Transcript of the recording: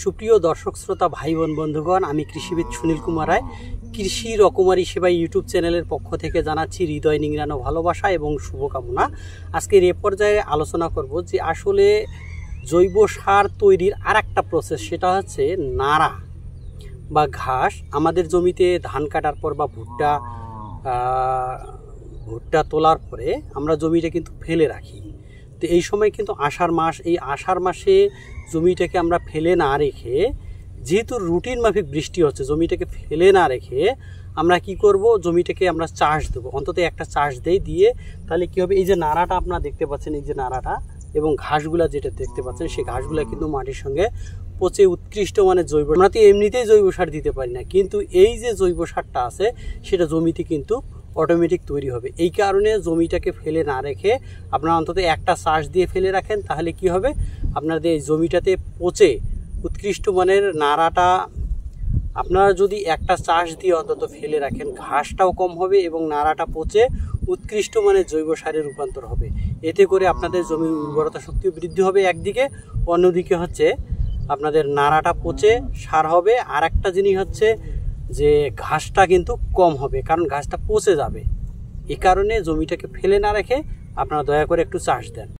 সুপ্রিয় দর্শক শ্রোতা ভাই বোন বন্ধুগণ, আমি কৃষিবিদ সুনীল কুমার রায় কৃষি রকমারি সেবা ইউটিউব চ্যানেলের পক্ষ থেকে জানাচ্ছি হৃদয় নিংড়ানো ভালোবাসা এবং শুভকামনা। আজকের এ পর্যায়ে আলোচনা করব যে আসলে জৈব সার তৈরির আর একটা প্রসেস, সেটা হচ্ছে নাড়া বা ঘাস। আমাদের জমিতে ধান কাটার পর বা ভুট্টা তোলার পরে আমরা জমিটা কিন্তু ফেলে রাখি। তো এই সময় কিন্তু আষাঢ় মাস, এই আষাঢ় মাসে জমিটাকে আমরা ফেলে না রেখে, যেহেতু রুটিন মাফিক বৃষ্টি হচ্ছে, জমিটাকে ফেলে না রেখে আমরা কি করব, জমিটাকে আমরা চাষ দেবো, অন্তত একটা চাষ দিয়ে তাহলে কি হবে, এই যে নাড়াটা আপনারা দেখতে পাচ্ছেন, এই যে নাড়াটা এবং ঘাসগুলা যেটা দেখতে পাচ্ছেন, সেই ঘাসগুলা কিন্তু মাটির সঙ্গে পচে উৎকৃষ্ট মানে জৈব, আমরা তো এমনিতেই জৈব সার দিতে পারি না, কিন্তু এই যে জৈব সারটা আছে সেটা জমিতে কিন্তু অটোমেটিক তৈরি হবে। এই কারণে জমিটাকে ফেলে না রেখে আপনারা অন্তত একটা চাষ দিয়ে ফেলে রাখেন, তাহলে কি হবে, আপনাদের এই জমিটাতে পচে উৎকৃষ্ট মানের নাড়াটা আপনারা যদি একটা চাষ দিয়ে অন্তত ফেলে রাখেন, ঘাসটাও কম হবে এবং নাড়াটা পচে উৎকৃষ্ট মানের জৈব সারে রূপান্তর হবে। এতে করে আপনাদের জমির উর্বরতা শক্তিও বৃদ্ধি হবে একদিকে, অন্যদিকে হচ্ছে আপনাদের নাড়াটা পচে সার হবে। আর একটা জিনিস হচ্ছে যে ঘাসটা কিন্তু কম হবে, কারণ ঘাসটা পচে যাবে। এই কারণে জমিটাকে ফেলে না রেখে আপনারা দয়া করে একটু চাষ দেন।